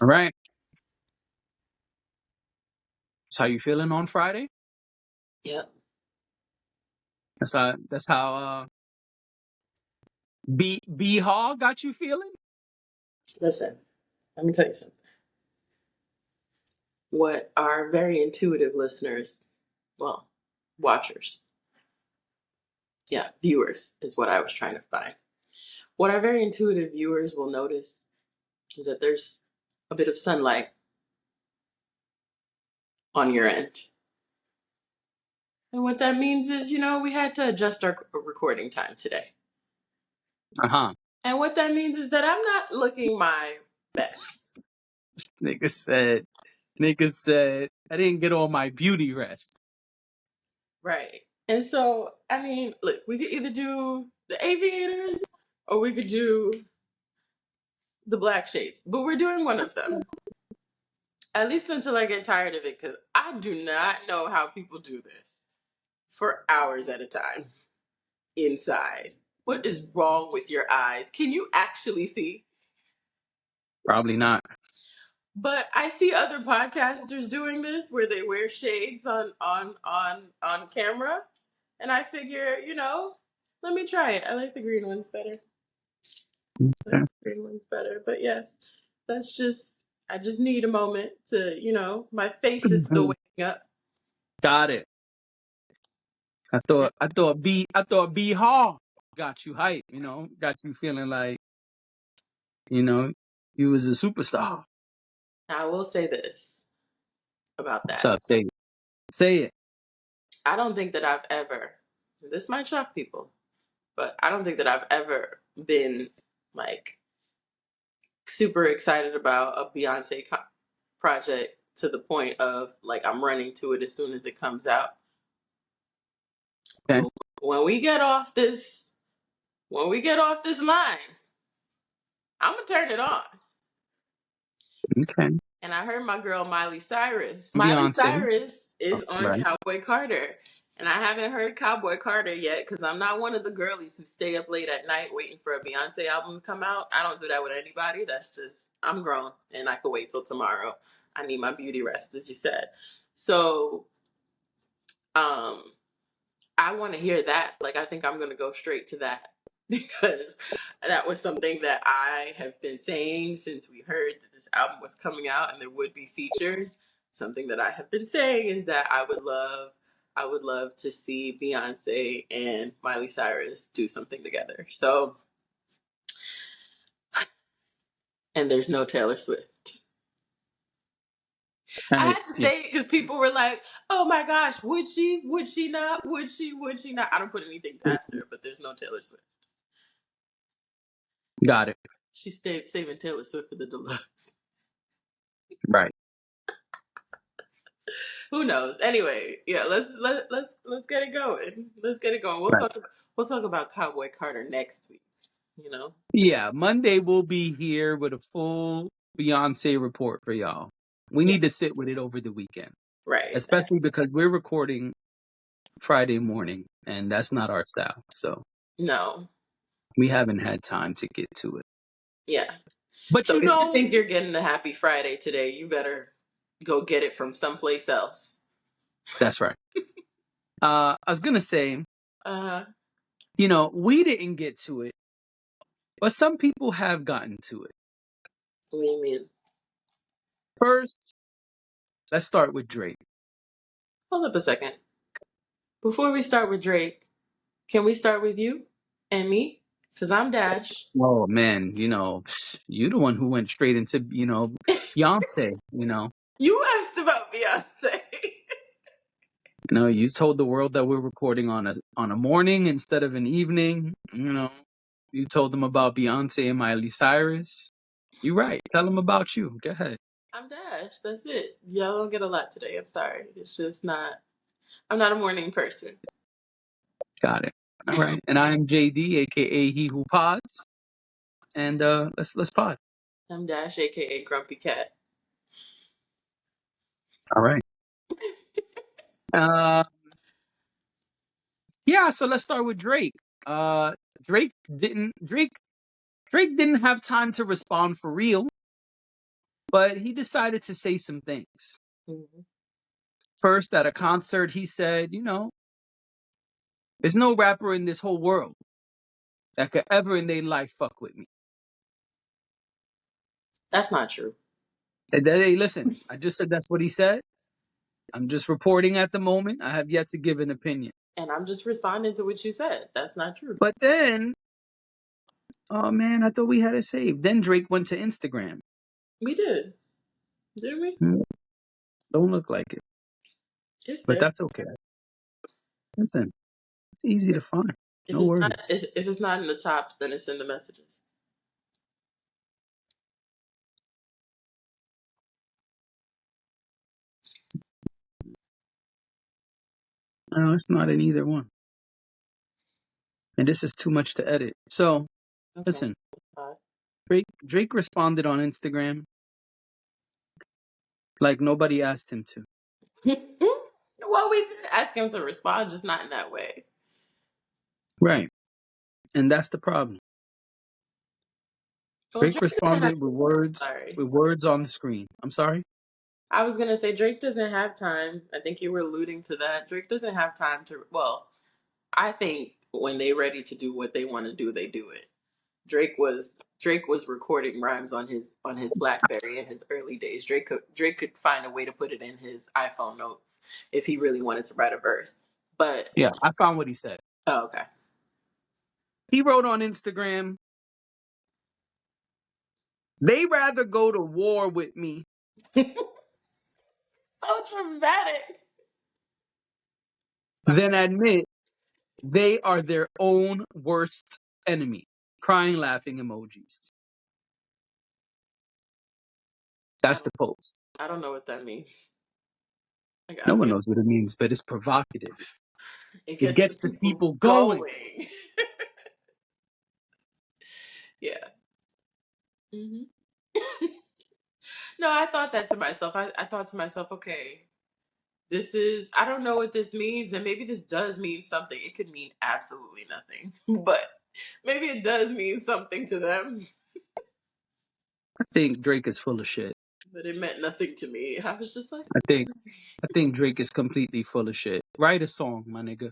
All right. That's how you feeling on Friday? Yep. That's how B Hall got you feeling? Listen, let me tell you something. What our very intuitive listeners, well, watchers, yeah, viewers is what I was trying to find. What our very intuitive viewers will notice is that there's a bit of sunlight on your end. And what that means is, we had to adjust our recording time today. Uh-huh. And what that means is that I'm not looking my best. Nigga said I didn't get all my beauty rest. Right. And so, I mean, look, we could either do the aviators or we could do the black shades, but we're doing one of them. At least until I get tired of it, because I do not know how people do this for hours at a time inside. What is wrong with your eyes? Can you actually see? Probably not. But I see other podcasters doing this where they wear shades on camera, and I figure, let me try it. I like the green ones better. Okay. Green one's better. But yes, I just need a moment to, my face is still waking up. Got it. I thought B Hall got you hype, got you feeling like, you know, you was a superstar. Now, I will say this about What's that. up? Say it. Say it. I don't think that I've ever, this might shock people, but I don't think that I've ever been like super excited about a Beyonce project to the point of like I'm running to it as soon as it comes out. Okay. When we get off this, line, I'm gonna turn it on. Okay. And I heard my girl Miley Cyrus. Miley Beyonce. Cyrus Oh, is on right. Cowboy Carter. And I haven't heard Cowboy Carter yet because I'm not one of the girlies who stay up late at night waiting for a Beyonce album to come out. I don't do that with anybody. That's just, I'm grown and I could wait till tomorrow. I need my beauty rest, as you said. So, um, I want to hear that. Like, I think I'm going to go straight to that because that was something that I have been saying since we heard that this album was coming out and there would be features. Something that I have been saying is that I would love to see Beyonce and Miley Cyrus do something together. So, and there's no Taylor Swift. I had to Yeah. say it because people were like, "Oh my gosh, would she? Would she not? Would she? Would she not?" I don't put anything past her, but there's no Taylor Swift. Got it. She's saving Taylor Swift for the deluxe. Right. Who knows? Anyway, yeah, let's get it going. Let's get it going. Right. We'll talk about Cowboy Carter next week. Yeah. Monday we'll be here with a full Beyonce report for y'all. We Yeah, need to sit with it over the weekend, right. especially because we're recording Friday morning, and that's not our style. So No. we haven't had time to get to it. Yeah. But So if you think you're getting a happy Friday today, you better go get it from someplace else. that's right. I was gonna say, Uh, we didn't get to it, but some people have gotten to it. what do you mean? First, let's start with Drake. Hold up a second. Before we start with Drake, can we start with you and me? Because I'm Dash. Oh man, you the one who went straight into, Beyonce, You asked about Beyonce. You told the world that we're recording on a morning instead of an evening, You told them about Beyonce and Miley Cyrus. You're right. Tell them about you. Go ahead. I'm Dash. That's it. Y'all don't get a lot today. I'm sorry. It's just not. I'm not a morning person. Got it. All right. And I am JD, aka He Who Pods. And let's pod. I'm Dash, aka Grumpy Cat. All right. Uh yeah, so let's start with Drake. Uh Drake didn't have time to respond for real. But he decided to say some things. Hmm. First, at a concert, he said, there's no rapper in this whole world that could ever in their life fuck with me. That's not true. And then, hey, listen, I just said that's what he said. I'm just reporting at the moment. I have yet to give an opinion. And I'm just responding to what you said. That's not true. But then, oh man, I thought we had it saved. Then Drake went to Instagram. We did, didn't we? Hmm, Don't look like it, It's but there. that's okay. Listen, it's easy to find. If No it's not, worries. if it's not in the tops, then it's in the messages. No, it's not in either one. And this is too much to edit. So, Okay. listen, Drake responded on Instagram like nobody asked him to. Well, we did ask him to respond, just not in that way. Right. And that's the problem. Well, Drake Drake doesn't have. responded Sorry, with words on the screen. I'm sorry. I was gonna say Drake doesn't have time. I think you were alluding to that. Drake doesn't have time to. Well, I think when they ready to do what they want to do, they do it. Drake was recording rhymes on his BlackBerry in his early days. Drake could find a way to put it in his iPhone notes if he really wanted to write a verse. But Yeah, I found what he said. oh, okay. He wrote on Instagram, they rather go to war with me So dramatic. than admit they are their own worst enemy. Crying, laughing emojis. I That's don't the post. I don't know what that means. Like No I one mean, knows what it means, but it's provocative. it It gets the gets the people people going. going. Yeah. Hmm. No, I thought that to myself. I thought to myself, okay, this is, I don't know what this means, and maybe this does mean something. It could mean absolutely nothing, but maybe it does mean something to them, I think Drake is full of shit. but it meant nothing to me. I was just like, I think I think Drake is completely full of shit. Write a song, my nigga.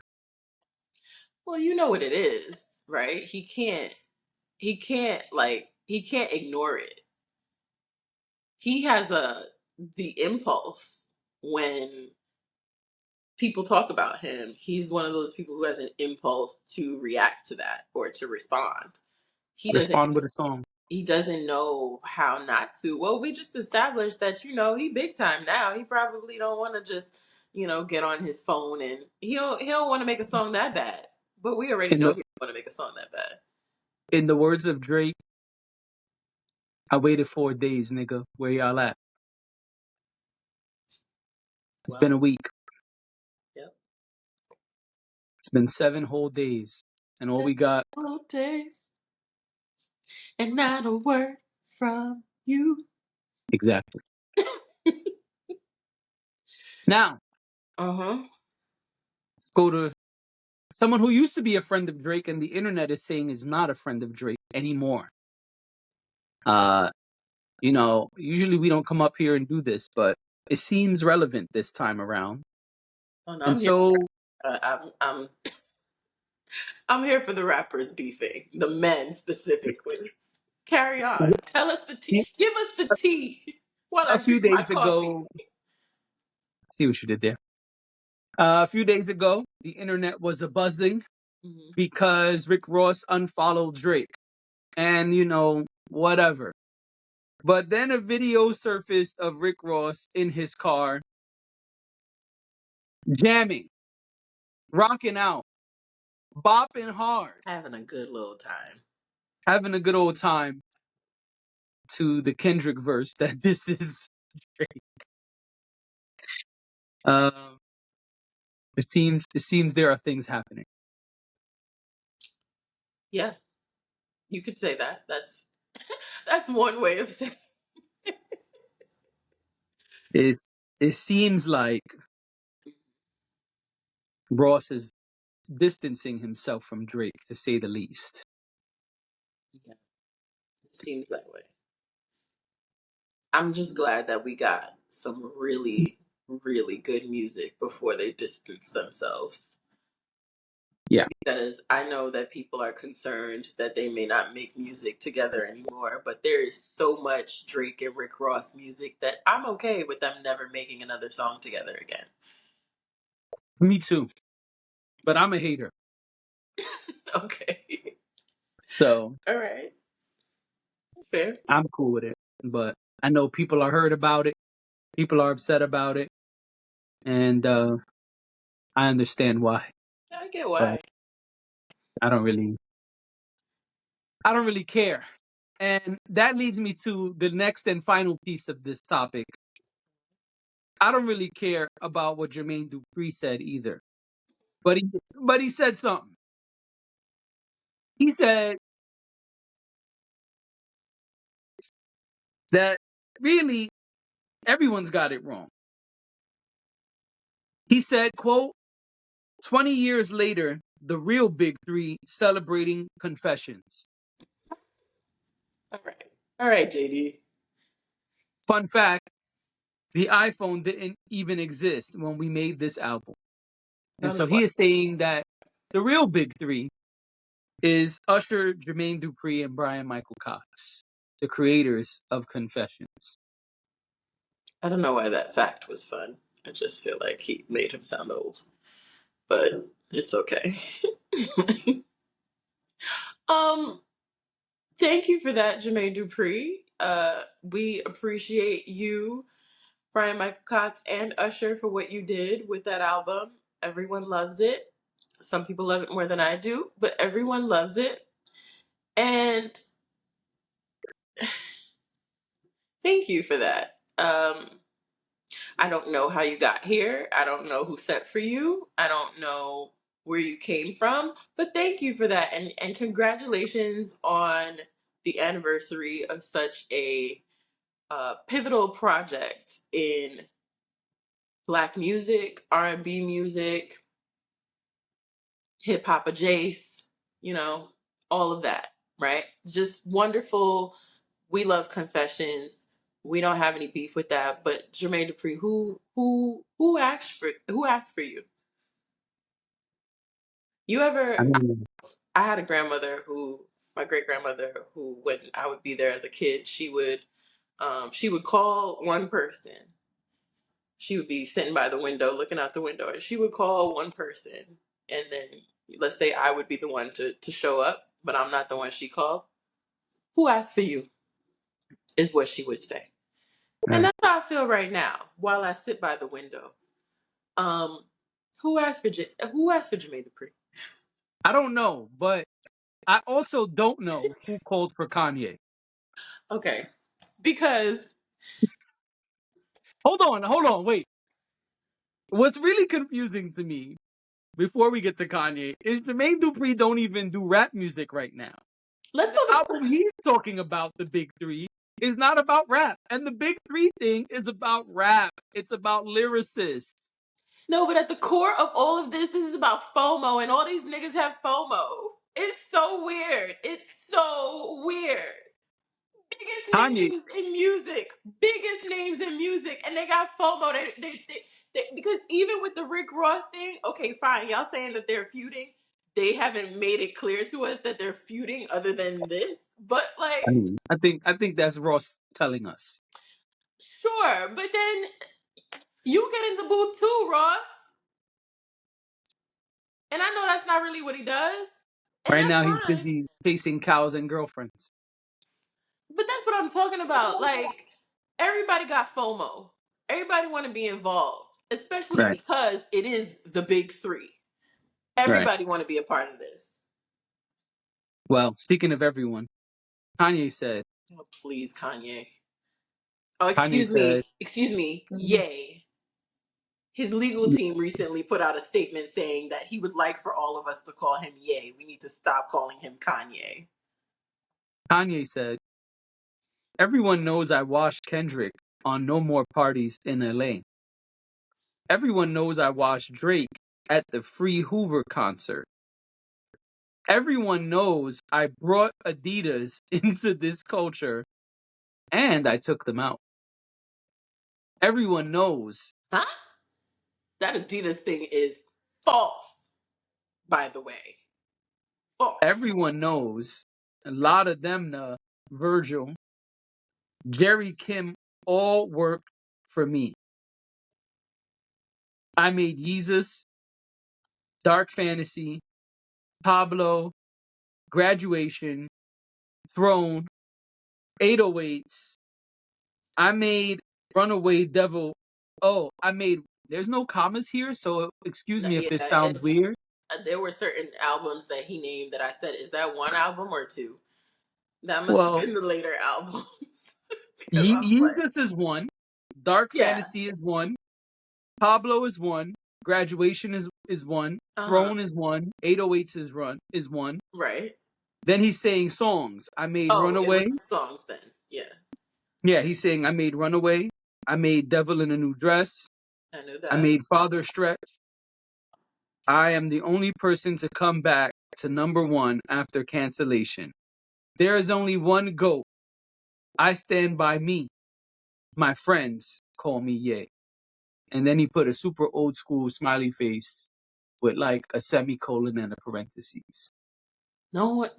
well, you know what it is, right? He can't ignore it. He has the impulse when people talk about him. He's one of those people who has an impulse to react to that or to respond. He doesn't Respond with a song. he doesn't know how not to. Well, we just established that, he big time now. He probably don't want to just, get on his phone, and he'll want to make a song that bad. But we already In know the he don't want to make a song that bad. in the words of Drake, I waited 4 days, nigga. Where y'all at? It's been Well, a week. yep. It's been 7 whole days. And all Seven we got whole days and not a word from you. exactly. Now, Uh-huh. let's go to someone who used to be a friend of Drake and the internet is saying is not a friend of Drake anymore. Uh, usually we don't come up here and do this, but it seems relevant this time around. Oh no, And I'm here. so I'm here for the rappers beefing, the men specifically. Carry on. Tell us the tea. Give us the tea while a I few drink my days coffee. ago, see what you did there. A few days ago, the internet was a buzzing Hmm. because Rick Ross unfollowed Drake. And, whatever. But then a video surfaced of Rick Ross in his car, jamming, rocking out, bopping hard, Having a good little time. having a good old time to the Kendrick verse that this is Drake. Um, it seems there are things happening. Yeah, you could say that. That's one way of saying. It's, it seems like Ross is distancing himself from Drake, to say the least. Yeah, it seems that way. I'm just glad that we got some really, really good music before they distance themselves. Yeah. Because I know that people are concerned that they may not make music together anymore, but there is so much Drake and Rick Ross music that I'm okay with them never making another song together again. Me too. But I'm a hater. Okay. So All right. That's fair. I'm cool with it. But I know people are hurt about it. People are upset about it. And I understand why. I get But why. I don't really I don't really care. And that leads me to the next and final piece of this topic. I don't really care about what Jermaine Dupri said either. But he said something. He said that really everyone's got it wrong. He said, quote, 20 years later, the real big three celebrating confessions. All right. All right, JD. Fun fact, the iPhone didn't even exist when we made this album. I And don't know so why. he is saying that the real big three is Usher, Jermaine Dupri, and Brian Michael Cox, the creators of Confessions. I don't know why that fact was fun. I just feel like he made him sound old, but it's okay. um, Thank you for that, Jermaine Dupri. We appreciate you, Brian Michael Cox, and Usher for what you did with that album. Everyone loves it. Some people love it more than I do, but everyone loves it. And thank you for that. I don't know how you got here. I don't know who set for you. I don't know where you came from, but thank you for that. And congratulations on the anniversary of such a pivotal project in Black music, R&B music, hip hop adjacent, you know, all of that, right? Just wonderful. We love Confessions. We don't have any beef with that. But Jermaine Dupri, who asked for you? You I ever? mean, I had a grandmother who, my great grandmother, who when I would be there as a kid, she would call one person. She would be sitting by the window, looking out the window, and she would call one person, and then let's say I would be the one to show up, but I'm not the one she called. Who asked for you? Is what she would say. And right. that's how I feel right now while I sit by the window. Um, who asked for Jermaine Dupri? I don't know, but I also don't know who called for Kanye. Okay, because Hold on, wait. What's really confusing to me before we get to Kanye is Jermaine Dupri don't even do rap music right now. let's The talk. album he's talking about, the big three, is not about rap. And the big three thing is about rap. It's about lyricists. No, but at the core of all of this is about FOMO, and all these niggas have FOMO. It's so weird. It's so weird. Biggest Kanye, names in music, biggest names in music, and they got FOMO. Because even with the Rick Ross thing, okay, fine, y'all saying that they're feuding. They haven't made it clear to us that they're feuding other than this. But like, I think that's Ross telling us. sure, but then you get in the booth too, Ross. And I know that's not really what he does, and Right that's now he's fine. busy chasing cows and girlfriends. But that's what I'm talking about. Like, everybody got FOMO. Everybody want to be involved, especially Right. because it is the big three. Right. Everybody want to be a part of this. Well, speaking of everyone, Kanye said, Oh, please, Kanye. Oh, Kanye said, excuse me. Yay. His legal team recently put out a statement saying that he would like for all of us to call him Ye. We need to stop calling him Kanye. Kanye said, everyone knows I washed Kendrick on No More Parties in LA. Everyone knows I watched Drake at the Free Hoover concert. Everyone knows I brought Adidas into this culture and I took them out. Everyone knows. Huh? That Adidas thing is false, by the way. False. Everyone knows. A lot of them, Virgil, Jerry Kim, all work for me. I made Yeezus, Dark Fantasy, Pablo, Graduation, Throne, 808s. I made Runaway Devil. Oh, I made. There's no commas here, so excuse No, me if yeah, this sounds it's weird. there were certain albums that he named that I said, is that one album or two? That must have Well, been the later albums. Because I'm like, Yeezus is one, Dark yeah, Fantasy is one, Pablo is one, Graduation is one, uh-huh. Throne is one, 808s is one. Right. Then he's saying songs. I made Oh, it was Runaway. the songs then. Yeah. Yeah, he's saying I made Runaway. I made Devil in a New Dress. I knew I that. made Father Stretch. I am the only person to come back to number one after cancellation. There is only one GOAT. I stand by me. My friends call me Ye. And then he put a super old school smiley face with like a semicolon and a parentheses. No one,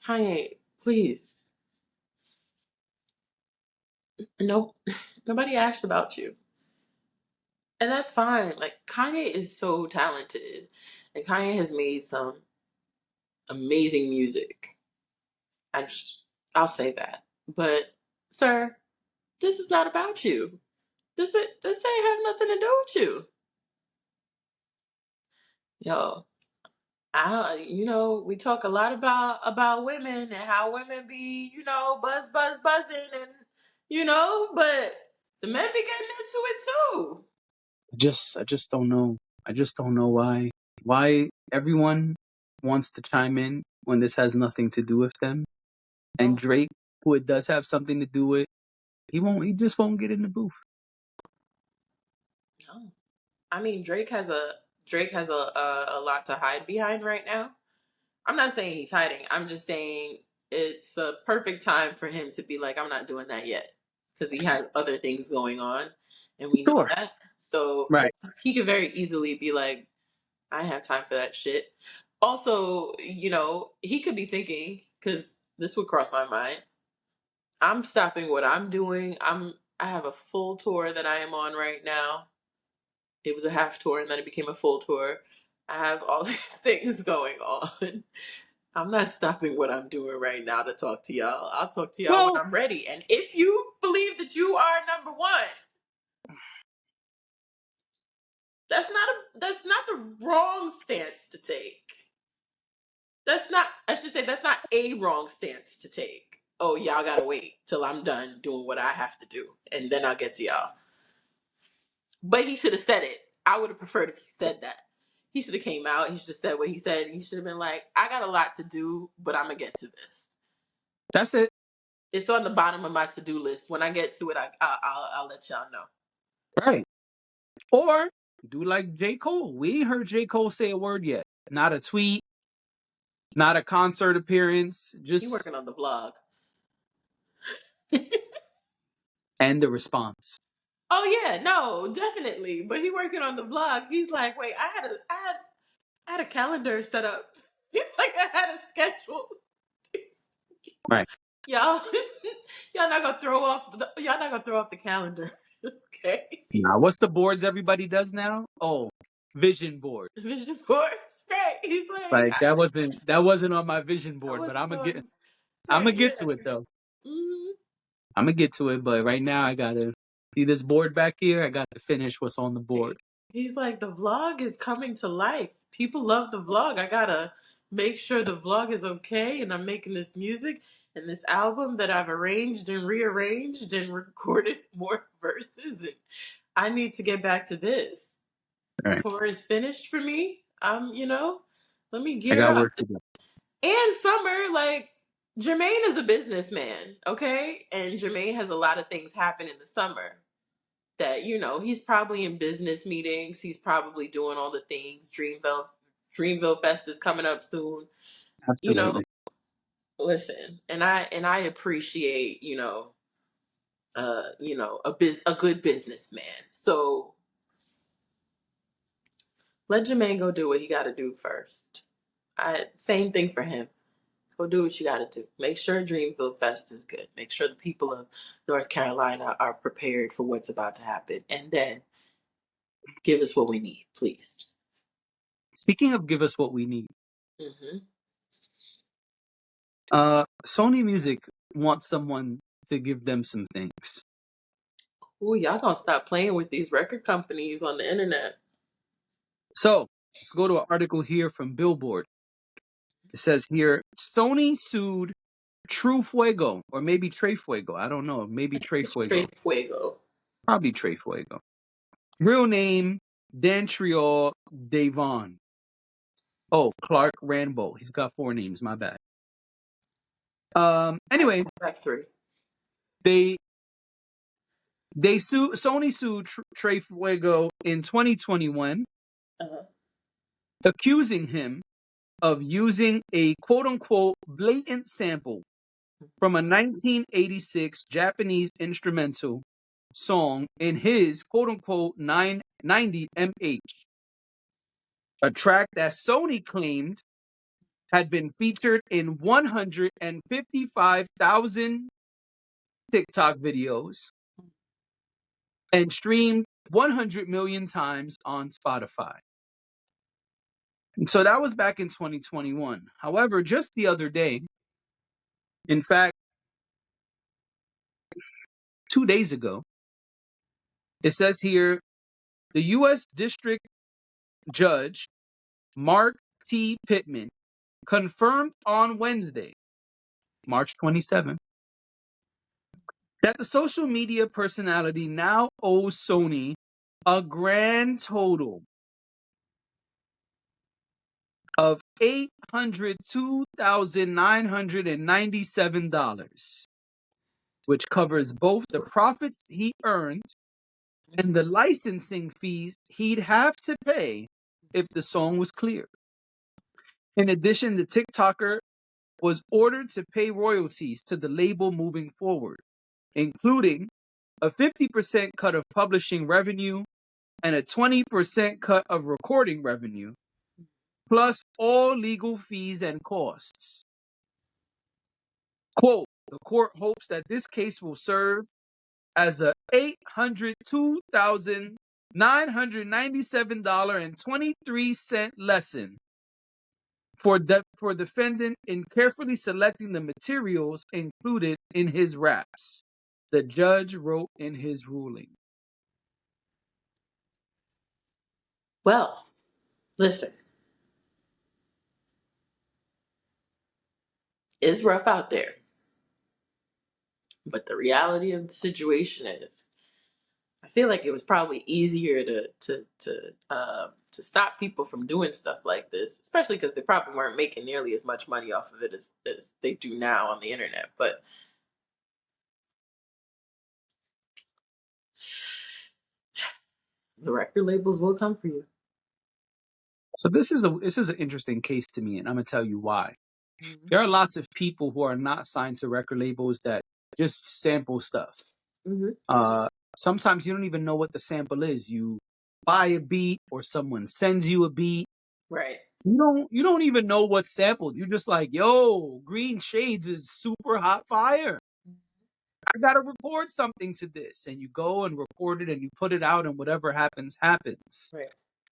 Kanye, please. No, nobody asked about you. And that's fine. Like, Kanye is so talented. And Kanye has made some amazing music. I just, I'll say that. But, sir, this is not about you. This ain't have nothing to do with you. Yo, we talk a lot about women and how women be, buzzing and but the men be getting into it too. I just don't know. I just don't know why everyone wants to chime in when this has nothing to do with them. And Oh Drake, who it does have something to do with, he just won't get in the booth. no. I mean Drake has a lot to hide behind right now. I'm not saying he's hiding. I'm just saying it's a perfect time for him to be like, I'm not doing that yet. Because he has other things going on and we know Sure. that. So Right. he could very easily be like, I have time for that shit. Also, he could be thinking, because this would cross my mind, I'm stopping what I'm doing. I have a full tour that I am on right now. It was a half tour and then it became a full tour. I have all these things going on. I'm not stopping what I'm doing right now to talk to y'all. I'll talk to y'all when Well, I'm ready. And if you believe that you are number one, that's not the wrong stance to take. I should say that's not a wrong stance to take. Oh, y'all gotta wait till I'm done doing what I have to do, and then I'll get to y'all. But he should have said it. I would have preferred if he said that. He should have came out. He should have said what he said. He should have been like, I got a lot to do, but I'm gonna get to this. that's it. It's on the bottom of my to-do list. When I get to it, I'll let y'all know. Right. Or do like J. Cole. We ain't heard J. Cole say a word yet. Not a tweet, not a concert appearance, He just working on the vlog. and the response. Oh yeah, no, definitely. But he working on the vlog. He's like, wait, I had a calendar set up. Like I had a schedule. Right. Y'all, y'all not gonna throw off the calendar. Okay. Now, what's the boards everybody does now? Oh, vision board. Vision board. Right. He's It's like, like that wasn't on my vision I board, but wasn't on. I'm Right, gonna get yeah. to it though. hmm I'm gonna get to it, but right now I gotta see this board back here. I got to finish what's on the board. He's like, the vlog is coming to life. People love the vlog. I gotta make sure the vlog is okay, and I'm making this music and this album that I've arranged and rearranged and recorded more verses, and I need to get back to this. All right, Tour is finished for me. Let me I gear got up. work to do. And summer, like, Jermaine is a businessman, okay? And Jermaine has a lot of things happen in the summer that, he's probably in business meetings. He's probably doing all the things. Dreamville Fest is coming up soon. You know, Absolutely. listen, and I appreciate, a good businessman. So let Jermaine go do what he got to do first. Same thing for him. Go do what you got to do. Make sure Dreamville Fest is good. Make sure the people of North Carolina are prepared for what's about to happen, and then give us what we need, please. Speaking of give us what we need, Mm-hmm. Sony Music wants someone to give them some things. Ooh, y'all gonna stop playing with these record companies on the internet. So let's go to an article here from Billboard. It says here, Sony sued True Fuego, or maybe Tre Fuego. I don't know. Maybe Tre Fuego. Straight fuego. Probably Tre Fuego. Real name, Dantriol Davon. Oh, Clark Rambo. He's got 4 names. My bad. Anyway, Back 3. they Sony sued Tre Fuego in 2021, Uh-huh. accusing him of using a quote unquote blatant sample from a 1986 Japanese instrumental song in his quote unquote 990 MH, a track that Sony claimed had been featured in 155,000 TikTok videos and streamed 100 million times on Spotify. And so that was back in 2021. However, just the other day, in fact, 2 days ago, it says here the U.S. District Judge Mark T. Pittman confirmed on Wednesday, March 27th, that the social media personality now owes Sony a grand total of $802,997, which covers both the profits he earned and the licensing fees he'd have to pay if the song was cleared. In addition, the TikToker was ordered to pay royalties to the label moving forward, including a 50% cut of publishing revenue and a 20% cut of recording revenue, plus all legal fees and costs. Quote, the court hopes that this case will serve as a $802,997.23 lesson for defendant in carefully selecting the materials included in his raps, the judge wrote in his ruling. Well, listen. It's rough out there. But the reality of the situation is, I feel like it was probably easier to stop people from doing stuff like this, especially because they probably weren't making nearly as much money off of it as they do now on the internet. But the record labels will come for you. So this is an interesting case to me, and I'm gonna tell you why. There are lots of people who are not signed to record labels that just sample stuff. Mm-hmm. Sometimes you don't even know what the sample is. You buy a beat or someone sends you a beat. Right. You don't even know what's sampled. You're just like, yo, Green Shades is super hot fire. I gotta record something to this. And you go and record it and you put it out and whatever happens, happens. Right.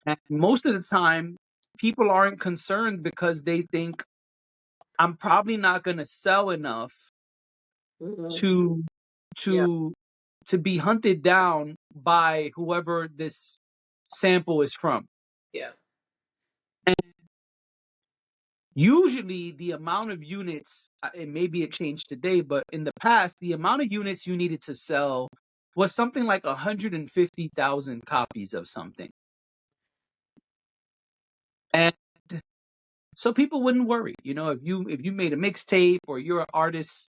And most of the time, people aren't concerned because they think I'm probably not gonna sell enough Mm-hmm. to Yeah. to be hunted down by whoever this sample is from. Yeah. Usually the amount of units, and maybe it changed today, but in the past, the amount of units you needed to sell was something like 150,000 copies of something. And so people wouldn't worry, if you made a mixtape or you're an artist,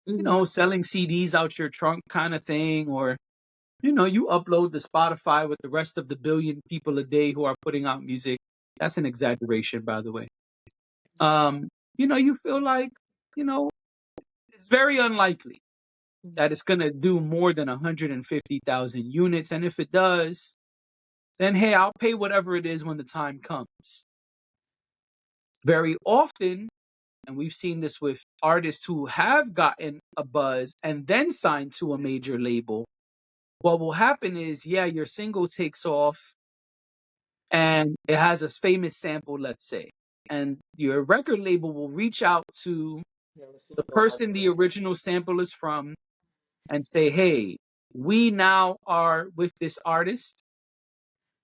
Mm-hmm. selling CDs out your trunk kind of thing, or you upload to Spotify with the rest of the billion people a day who are putting out music. That's an exaggeration, by the way. You feel like, it's very unlikely that it's gonna do more than 150,000 units, and if it does, then hey, I'll pay whatever it is when the time comes. Very often, and we've seen this with artists who have gotten a buzz and then signed to a major label, what will happen is, yeah, your single takes off and it has a famous sample, let's say, and your record label will reach out to Yeah, the the single has person the this. original sample is from and say, hey, we now are with this artist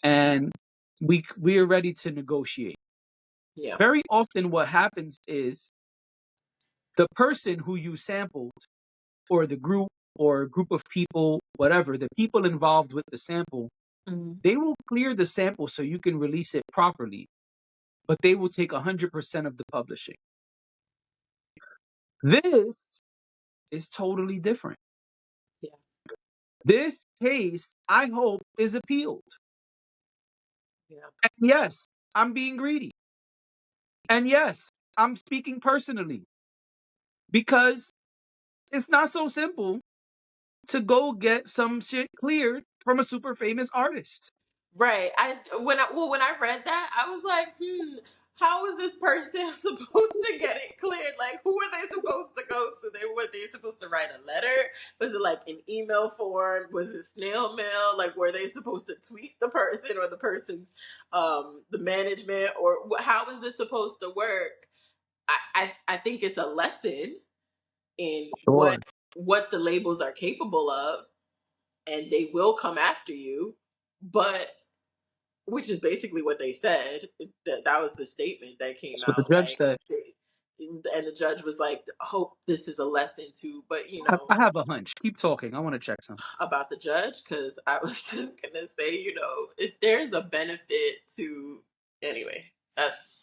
and we are ready to negotiate. Yeah. Very often what happens is the person who you sampled, or the group or group of people, whatever, the people involved with the sample, Mm-hmm. they will clear the sample so you can release it properly, but they will take 100% of the publishing. This is totally different. Yeah. This case, I hope, is appealed. Yeah. And yes, I'm being greedy. And yes, I'm speaking personally because it's not so simple to go get some shit cleared from a super famous artist. Right. When I read that, I was like, how is this person supposed to get it cleared? Like, who are they supposed to go to? Were they supposed to write a letter? Was it like an email form? Was it snail mail? Like, were they supposed to tweet the person or the person's the management, or how is this supposed to work? I think it's a lesson in Sure. what the labels are capable of, and they will come after you, but which is basically what they said. That was the statement that came That's what the out. judge Like, said. and the judge was like, "Hope this is a lesson too." But I have a hunch. Keep talking. I want to check something. about the judge, because I was just gonna say, if there's a benefit to, anyway, that's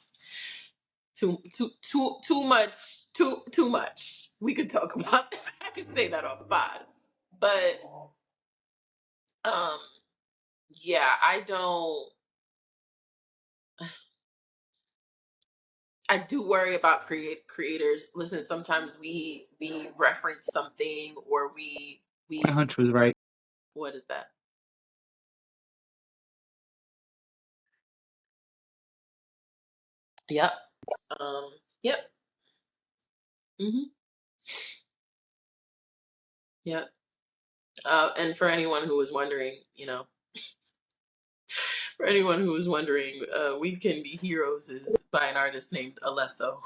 too much, too much. We could talk about that. I could say that off pod, but um, yeah, I don't. I do worry about creators. Listen, sometimes we reference something, or My we hunch was right. what is that? Yep. Yep. Mhm. Yep. And for anyone who was wondering, for anyone who was wondering, "We Can Be Heroes" is by an artist named Alesso.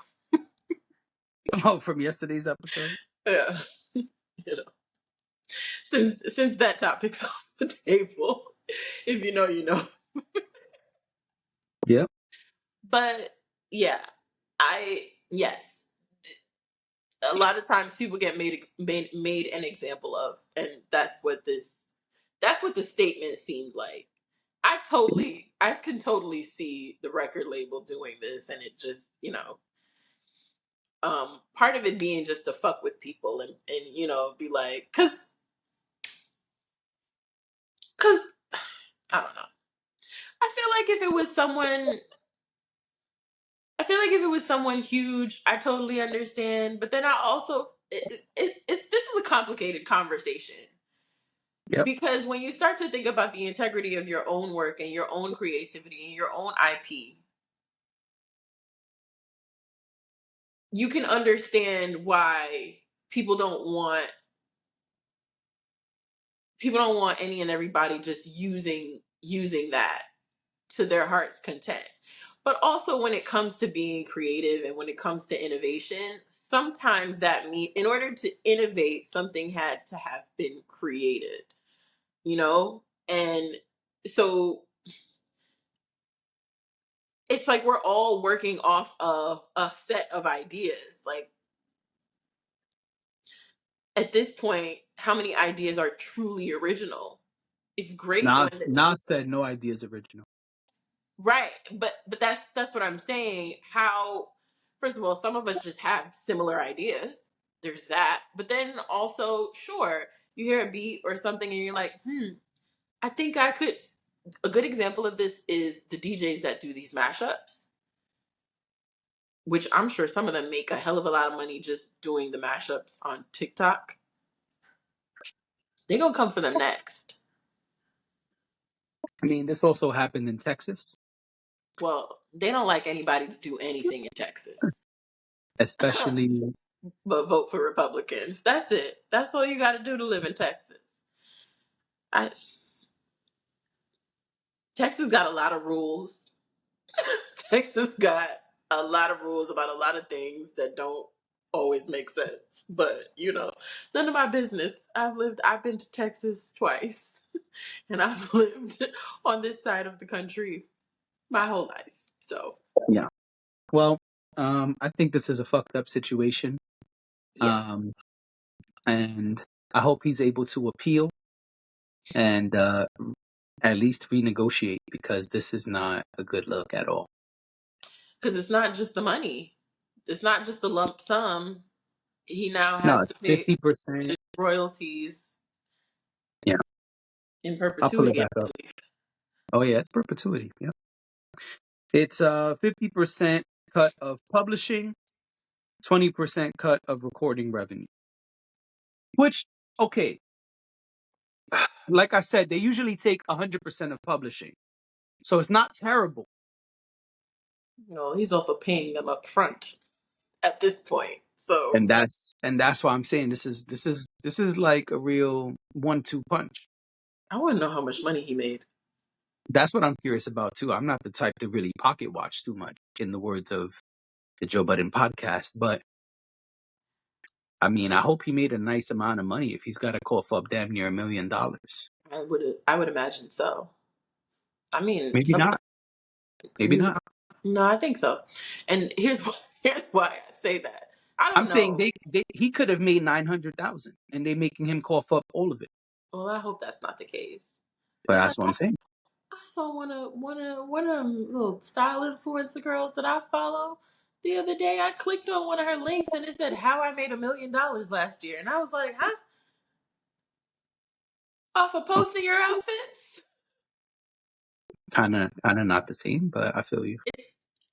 Oh, from yesterday's episode? Yeah. you know, since that topic's on the table, if you know, you know. Yeah. But yeah, yes. A lot of times people get made an example of, and that's what the statement seemed like. I can totally see the record label doing this, and it just, part of it being just to fuck with people, and be like, cuz I don't know. I feel like if it was someone I feel like if it was someone huge, I totally understand, but then I also this is a complicated conversation. Yep. Because when you start to think about the integrity of your own work and your own creativity and your own IP, you can understand why people don't want any and everybody just using that to their heart's content. But also when it comes to being creative and when it comes to innovation, sometimes that mean in order to innovate, something had to have been created, you know? And so it's like we're all working off of a set of ideas. Like, at this point, how many ideas are truly original? It's great when Nas said no idea is original. right, but that's what I'm saying. How, first of all, some of us just have similar ideas. There's that. But then also, sure, you hear a beat or something and you're like, I think I could. A good example of this is the DJs that do these mashups, which I'm sure some of them make a hell of a lot of money just doing the mashups on TikTok. They're gonna come for them next. I mean, this also happened in Texas, Well, they don't like anybody to do anything in Texas especially. but vote for Republicans. That's it. That's all you got to do to live in Texas. I, Texas got a lot of rules. Texas got a lot of rules about a lot of things that don't always make sense. But none of my business. I've been to Texas twice, and I've lived on this side of the country my whole life. So Yeah. Well, I think this is a fucked up situation. yeah, Um, and I hope he's able to appeal and at least renegotiate, because this is not a good look at all. because it's not just the money. It's not just the lump sum. He now No, has to it's pay 50%. his royalties Yeah, in I'll pull it perpetuity, I back up. believe. Oh yeah, it's perpetuity. Yeah, it's 50% cut of publishing, 20% cut of recording revenue. Which, okay, like I said, they usually take 100% of publishing, so it's not terrible. He's also paying them up front at this point. So And that's why I'm saying this is like a real 1-2 punch. I want to know how much money he made. That's what I'm curious about too. I'm not the type to really pocket watch too much, in the words of the Joe Budden podcast, but I mean, I hope he made a nice amount of money if he's got to cough up damn near $1 million. I would imagine so. I mean, Maybe not. Maybe no, not. no, I think so. And here's why I say that. I I'm don't saying know. he could have made 900,000, and they making him cough up all of it. Well, I hope that's not the case. But Because that's what I'm saying. I saw one of them little style influencer girls that I follow the other day. I clicked on one of her links and it said how I made $1 million last year, and I was like, huh? Off of posting your outfits? Kind of not the same, but I feel you.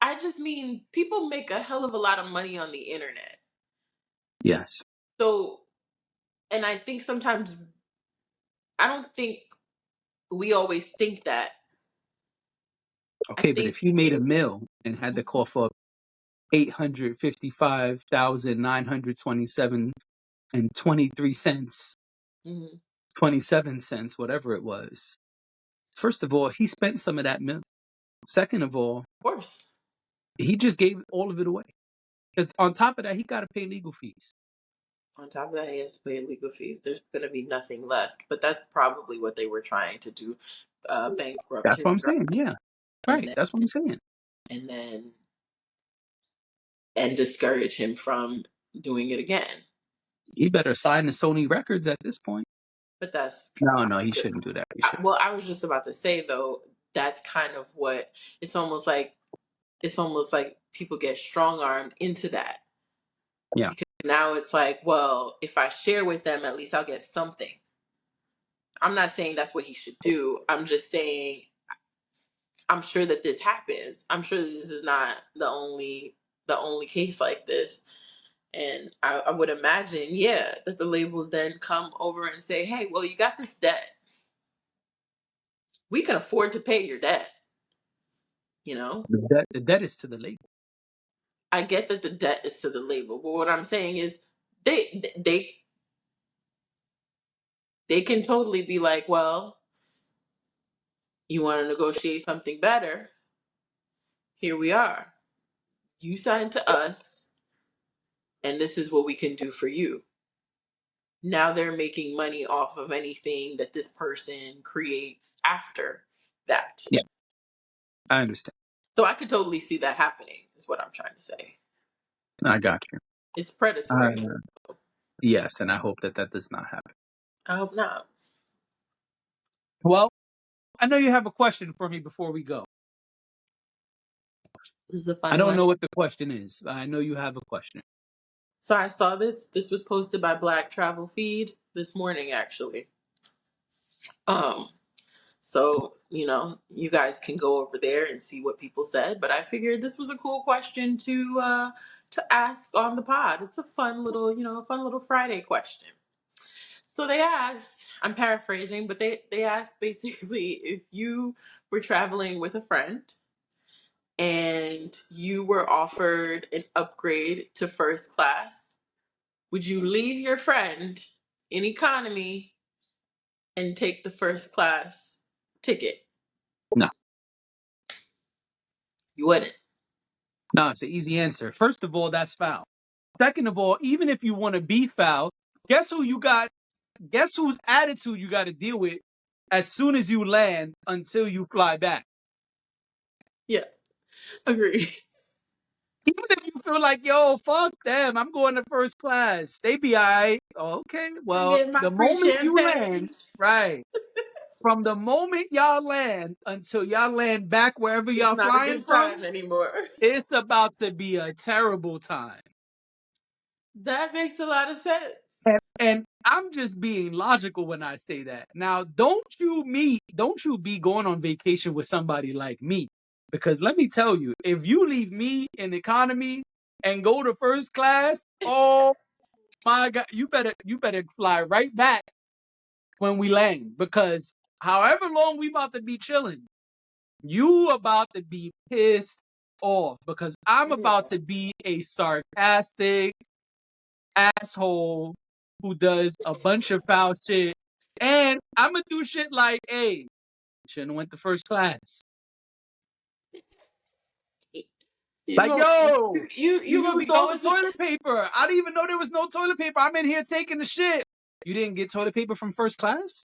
I just mean people make a hell of a lot of money on the internet. Yes. So, and I think sometimes I don't think we always think that. I Okay, but think if you made a mill and had to cough up 855,927 and 23 cents, mhm, 27 cents, whatever it was. First of all, he spent some of that mill. Second of all, of course. he just gave all of it away. Because on top of that, he got to pay legal fees. On top of that, he has to pay legal fees. There's going to be nothing left. But that's probably what they were trying to do, bankrupt That's his what I'm drive, saying. Yeah. and Right. then That's what I'm saying. and then and discourage him from doing it again. He better sign the Sony records at this point. But that's No, he shouldn't do that. He shouldn't. well, I was just about to say though. That's kind of what it's almost like people get strong armed into that. Yeah. Now it's like, well, if I share with them, at least I'll get something. I'm not saying that's what he should do. I'm just saying I'm sure that this happens. I'm sure that this is not the only case like this. And I would imagine, yeah, that the labels then come over and say, hey, well, you got this debt. We can afford to pay your debt. You know, The debt is to the label. I get that the debt is to the label, but what I'm saying is they can totally be like, well, you want to negotiate something better? Here we are. You signed to us, and this is what we can do for you. Now they're making money off of anything that this person creates after that. Yeah, I understand. So I could totally see that happening, is what I'm trying to say. I got you. It's predatory. Uh, yes, and I hope that does not happen. I hope not. Well, I know you have a question for me before we go. This is a I fun don't one. know what the question is, but I know you have a question. So I saw this. This was posted by Black Travel Feed this morning, actually. Um, so you guys can go over there and see what people said. But I figured this was a cool question to ask on the pod. It's a fun little Friday question. So they asked, I'm paraphrasing, but they asked basically if you were traveling with a friend and you were offered an upgrade to first class, would you leave your friend in economy and take the first class ticket? No, You wouldn't. no, it's an easy answer. First of all, that's foul. Second of all, even if you want to be foul, guess who you got? Guess whose attitude you got to deal with as soon as you land until you fly back. Yeah, agree. Even if you feel like, yo, fuck them, I'm going to first class. They be all right. Okay, I'm well, getting my the free moment you land, champagne. right, from the moment y'all land until y'all land back wherever It's y'all not a flying good from, time anymore. it's about to be a terrible time. That makes a lot of sense. And I'm just being logical when I say that. Now, don't you be going on vacation with somebody like me. Because let me tell you, if you leave me in economy and go to first class, oh my God, you better fly right back when we land. Because however long we about to be chilling, you about to be pissed off because I'm about Yeah. to be a sarcastic asshole who does a bunch of foul shit. And I'm gonna do shit like, hey, shouldn't have went to first class. You Like, gonna yo, you you gonna be used all the going to toilet paper. I didn't even know there was no toilet paper. I'm in here taking the shit. You didn't get toilet paper from first class?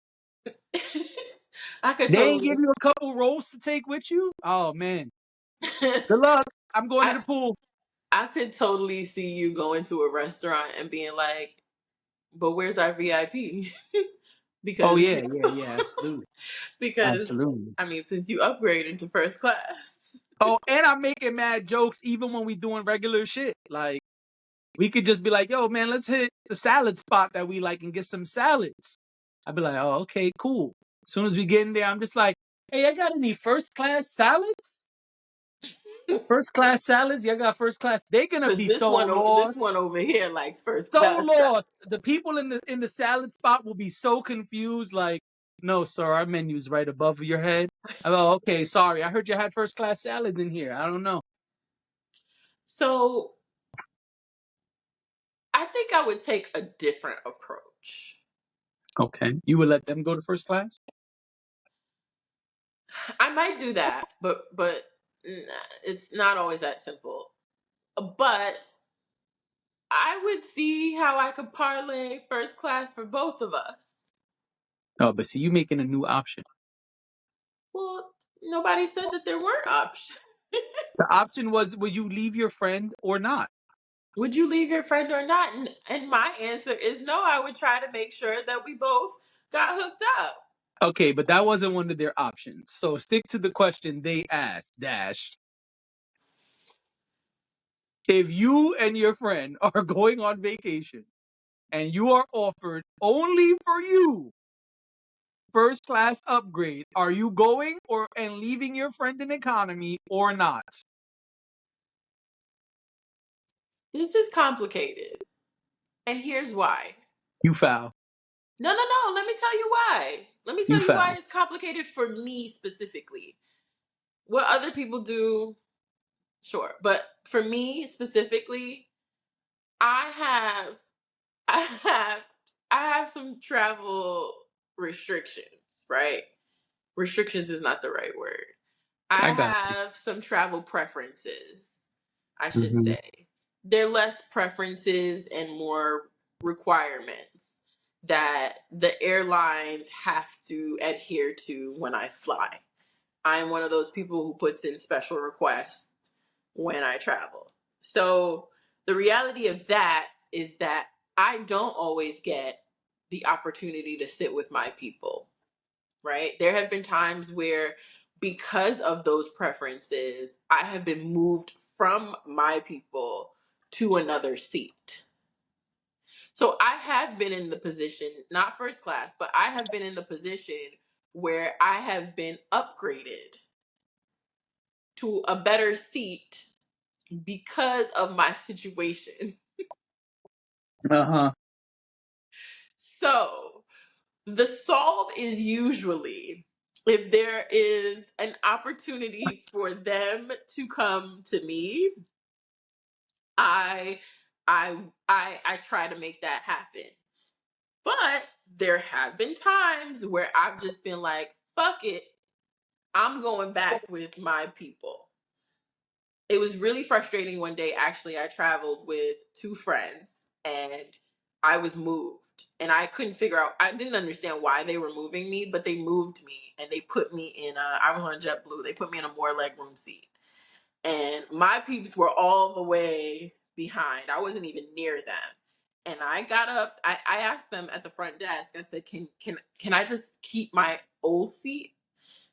I could They ain't totally give you a couple rolls to take with you? Oh man. Good luck. I'm going to I the pool. I could totally see you going to a restaurant and being like, but where's our VIP? Oh because yeah, yeah, yeah, absolutely. because Absolutely. I mean, since you upgraded to first class. Oh, and I'm making mad jokes even when we doing regular shit. Like we could just be like, yo, man, let's hit the salad spot that we like and get some salads. I'd be like, oh, okay, cool. As soon as we get in there, I'm just like, hey, I got any first class salads? First class salads? Yeah, I got first class. They're gonna Cause be so this one lost. over here likes first So class. lost. The people in the salad spot will be so confused, like, no, sir, our menu's right above your head. Oh, okay, sorry. I heard you had first class salads in here. I don't know. So I think I would take a different approach. Okay. You would let them go to first class? I might do that, but it's not always that simple. But I would see how I could parlay first class for both of us. Oh, but see, you making a new option. Well, nobody said that there weren't options. The option was, will you leave your friend or not? Would you leave your friend or not? And my answer is no. I would try to make sure that we both got hooked up. Okay, but that wasn't one of their options. So stick to the question they asked, Dash. If you and your friend are going on vacation and you are offered only for you first class upgrade, are you going or and leaving your friend in economy or not? This is complicated. And here's why. You foul. No. Let me tell you why. Let me You tell you why foul. it's complicated for me specifically. What other people do, sure. But for me specifically, I have I have I have some travel restrictions, right? Restrictions is not the right word. I I got have some travel preferences, I you. should say. They're less preferences and more requirements that the airlines have to adhere to when I fly. I'm one of those people who puts in special requests when I travel. So the reality of that is that I don't always get the opportunity to sit with my people, right? There have been times where, because of those preferences, I have been moved from my people to another seat. So I have been in the position, not first class, but I have been in the position where I have been upgraded to a better seat because of my situation. Uh huh. So The solve is usually if there is an opportunity for them to come to me, I I try to make that happen. But there have been times where I've just been like, fuck it, I'm going back with my people. It was really frustrating one day. Actually, I traveled with two friends and I was moved. And I couldn't figure out, I didn't understand why they were moving me, but they moved me and they put me in I was on JetBlue. They put me in a more legroom seat. And my peeps were all the way behind. I wasn't even near them. And I got up, I asked them at the front desk, I said, can I just keep my old seat?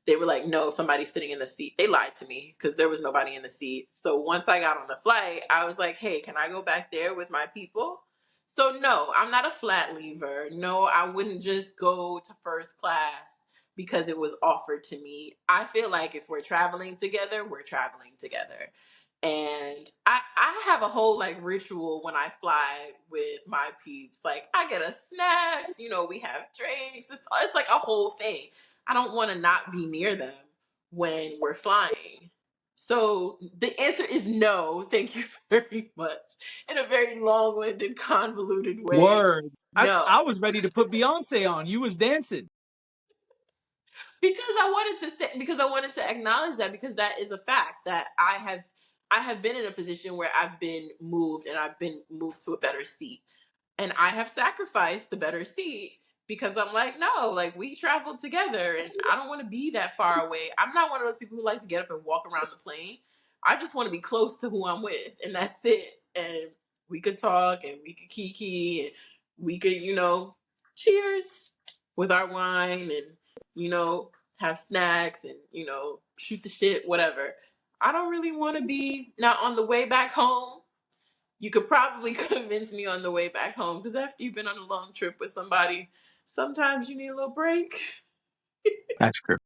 They were like, no, somebody's sitting in the seat. They lied to me because there was nobody in the seat. So once I got on the flight, I was like, hey, can I go back there with my people? So no, I'm not a flat leaver. No, I wouldn't just go to first class because it was offered to me. I feel like if we're traveling together, we're traveling together. And I have a whole like ritual when I fly with my peeps. Like I get us snacks, we have drinks. It's like a whole thing. I don't want to not be near them when we're flying. So the answer is no. Thank you very much. In a very long-winded, convoluted way. Word. No. I was ready to put Beyonce on. You was dancing. Because I wanted to acknowledge that, because that is a fact that I have been in a position where I've been moved and I've been moved to a better seat. And I have sacrificed the better seat because I'm like, no, like we traveled together and I don't want to be that far away. I'm not one of those people who likes to get up and walk around the plane. I just want to be close to who I'm with, and that's it. And we could talk and we could kiki and we could, cheers with our wine and, have snacks and, shoot the shit, whatever. I don't really want to be now on the way back home. You could probably convince me on the way back home because after you've been on a long trip with somebody, sometimes you need a little break. That's true.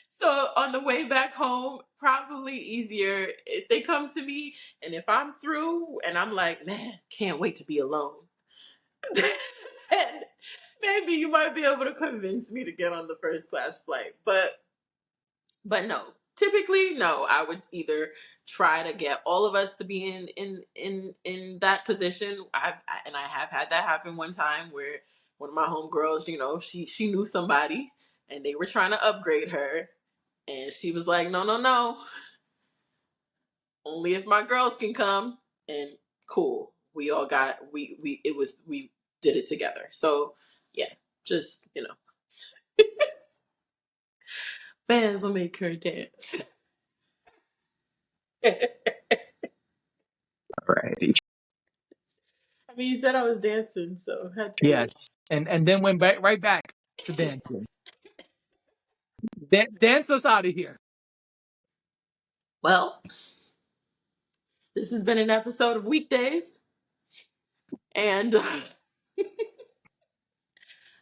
So on the way back home, probably easier if they come to me and if I'm through and I'm like, man, can't wait to be alone. And maybe you might be able to convince me to get on the first class flight. But no, typically no. I would either try to get all of us to be in that position. I have had that happen one time where one of my homegirls, she knew somebody and they were trying to upgrade her, and she was like, no, no, no, only if my girls can come. And cool, we all got we did it together. So yeah, just fans will make her dance. Right. I mean, you said I was dancing, so I had to do it. Yes. And then went right back to dancing. Dance us out of here. Well, this has been an episode of Weekdays, and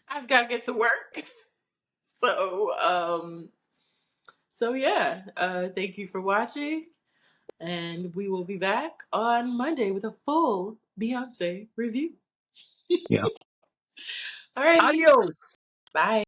I've got to get to work. So yeah, thank you for watching, and we will be back on Monday with a full Beyonce review. Yeah. All right. Adios. Bye.